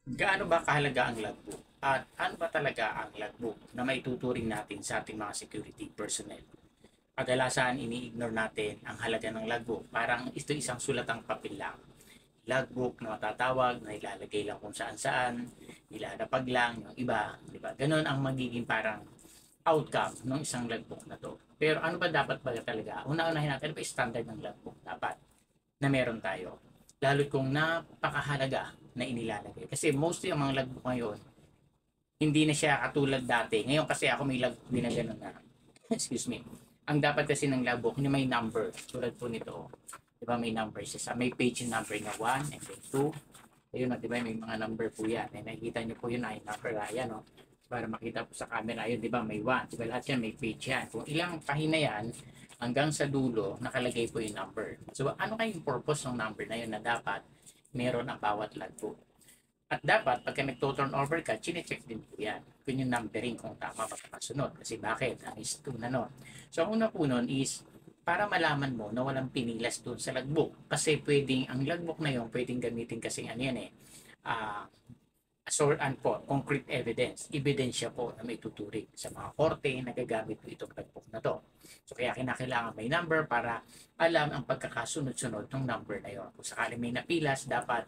Gaano ba kahalaga ang logbook? At ano ba talaga ang logbook na maituturing natin sa ating mga security personnel? Kadalasan ini-ignore natin ang halaga ng logbook. Parang ito isang sulatang papel lang. Logbook na matatawag, na ilalagay lang kung saan-saan, ilalapag lang yung iba, di ba? Ganon ang magiging parang outcome ng isang logbook na to. Pero ano ba dapat ba talaga? Una-unahin natin, ano ba standard ng logbook dapat na meron tayo? Lalo kung napakahalaga na inilalagay. Kasi mostly ang mga logbook ngayon, hindi na siya katulad dati. Ngayon kasi ako may logbook din na gano'n na, excuse me, ang dapat kasi ng logbook, yung may number. Tulad po nito, di ba may number siya. May page number na 1 and then 2. Ayun, di ba may mga number po yan. Eh, nakikita nyo po yun ay number yan, no? Para makita po sa camera yun, di ba may 1. Di ba lahat yan may page yan. Kung ilang pahina yan, hanggang sa dulo, nakalagay po yung number. So, ano kayong purpose ng number na yun na dapat meron ang bawat logbook? At dapat, pagka nagto-turn over ka, chinecheck din po yan. Kung yung numbering kung tama magkakasunod. Kasi bakit? Ang is 2 na nun. So, ang una po nun is, para malaman mo na walang pinilas doon sa logbook. Kasi pwedeng, ang logbook na yun, pwedeng gamitin kasi ano yan sort and po, concrete evidence, ebidensya po na may tuturing sa mga korte na gagamit po itong logbook na to. So kaya kinakailangan may number para alam ang pagkakasunod-sunod ng number na yon. Kung sakaling may napilas, dapat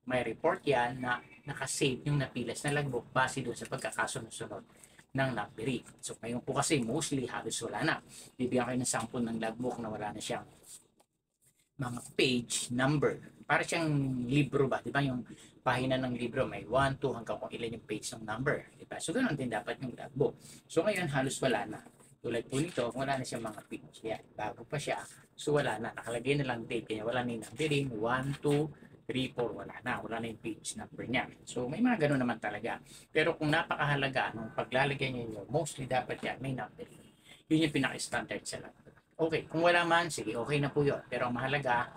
may report yan na nakasave yung napilas na logbook base doon sa pagkakasunod-sunod ng numbering. So ngayon po kasi mostly halos wala na. Bibigyan kayo ng sample ng logbook na wala na siyang mga page number. Para siyang libro ba? Di ba yung pahina ng libro may 1, 2 hanggang kung ilan yung page ng number. Di ba? So ganoon din dapat yung logbook. So ngayon halos wala na. Tulad po nito, wala na siyang mga page. Yan, bago pa siya. So wala na. Nakalagay na lang date. Kaya wala na yung numbering. 1, 2, 3, 4, wala na. Wala na yung page number niya. So may mga ganun naman talaga. Pero kung napakahalaga nung paglalagay niyo, mostly dapat yan may numbering. Yun yung pinaka-standard sa logbook. Okay, kung wala man, sige, okay na po yun. Pero ang mahalaga,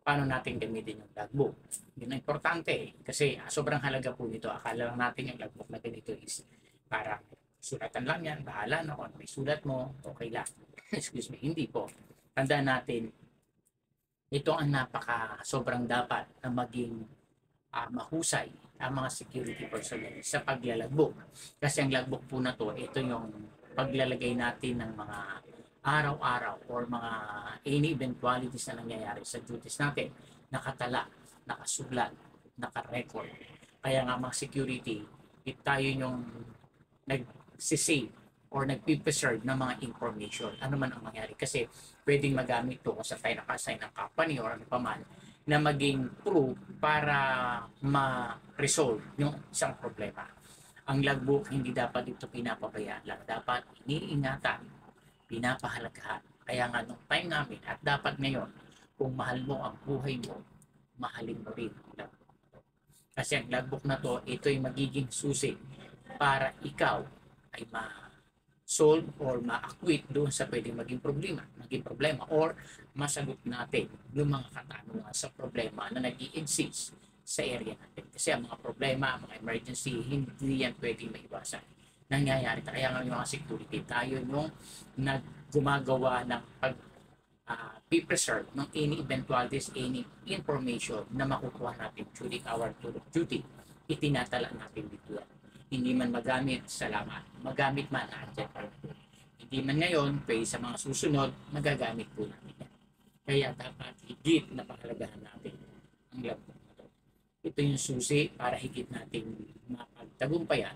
paano natin gamitin yung logbook. Yun ang importante kasi sobrang halaga po nito. Akala lang natin yung logbook na ganito is para sulatan lang yan, bahala na kung may sulat mo, okay lang. Excuse me, hindi po. Tandaan natin, ito ang napaka sobrang dapat na maging mahusay ang mga security personnel sa paglalagbok. Kasi ang logbook po na to, ito yung paglalagay natin ng mga araw-araw or mga any eventualities na nangyayari sa duties natin, nakatala, nakasulat, nakarecord. Kaya nga mga security, tayo yung nagsisave or nagpipreserve ng mga information. Ano man ang mangyari. Kasi pwedeng magamit to kung sa tayo naka-assign ng company or ano pa man na maging proof para ma-resolve yung isang problema. Ang logbook, hindi dapat ito pinapabayaan lang. Dapat iniingatan, pinapahalagahan. Kaya nga nung time namin at dapat ngayon, kung mahal mo ang buhay mo, mahalin mo rin ang logbook. Kasi ang logbook na to, ito ay magiging susi para ikaw ay ma-solve or ma-acquit doon sa pwedeng maging problema or masagot natin yung mga katanungan sa problema na nag-i-exist sa area natin. Kasi ang mga problema, mga emergency, hindi yan pwedeng maiwasan. Nangyayari. Kaya nga yung mga security, tayo yung gumagawa ng be-preserve ng any eventualities, any information na makukuha natin during our tour of duty. Itinatala natin dito yan. Hindi man magamit, salamat. Magamit man, andyan pa rin po. Hindi man ngayon, pwede sa mga susunod, magagamit po natin yan. Kaya dapat higit na pakalagahan natin ang logbook na to. Ito yung susi para higit natin mapagtagumpayan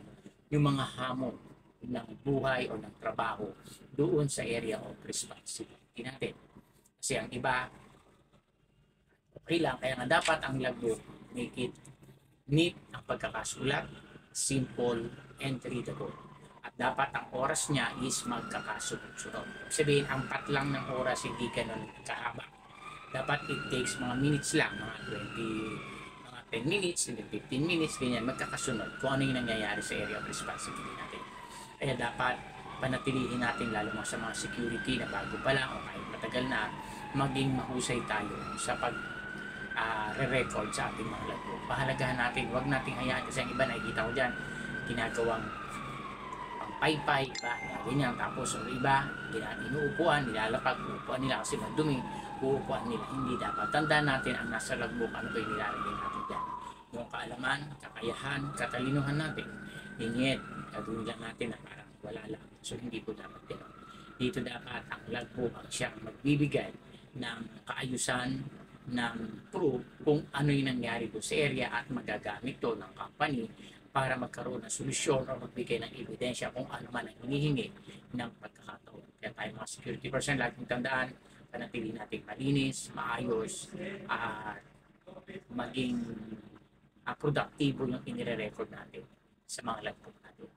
yung mga hamon ng buhay o ng trabaho doon sa area of responsibility natin. Kasi ang iba, okay lang. Kaya nga dapat ang logbook, make it neat ang pagkakasulat, simple, and readable. At dapat ang oras niya is magkakasunod-sunod. Sabihin, ang cut lang ng oras, hindi ganun kahaba. Dapat it takes mga minutes lang, mga 10 minutes, 15 minutes, ganyan, magkakasunod kung ano yung nangyayari sa area of responsibility natin. Kaya dapat panatilihin natin lalo mga sa mga security na bago pa lang o kahit matagal na maging mahusay tayo sa pag re-record sa ating mga logbook. Pahalagahan natin, huwag nating hayaan kasi ang iba nakikita ko dyan, ginagawang paypay, iba, ganyan. Tapos ang iba, inuupuan, nilalapag, uupuan nila kasi madumi, uupuan nila. Hindi dapat. Tandaan natin ang nasa logbook, ano ba yung nilalagay natin dyan. yung kaalaman, kakayahan, katalinuhan natin. Ingit, gagawin lang natin na parang wala lang. So hindi po dapat yun. Dito dapat ang logbook ang siyang magbibigay ng kaayusan, ng proof kung ano yung nangyari doon sa area at magagamit to ng company para magkaroon ng solusyon o magbigay ng ebidensya kung ano man ang hinihingi ng pagkakataon. Kaya tayo mga security person, laging tandaan, panatili natin malinis, maayos, at maging produktibo yung inire-record natin sa mga logbook natin.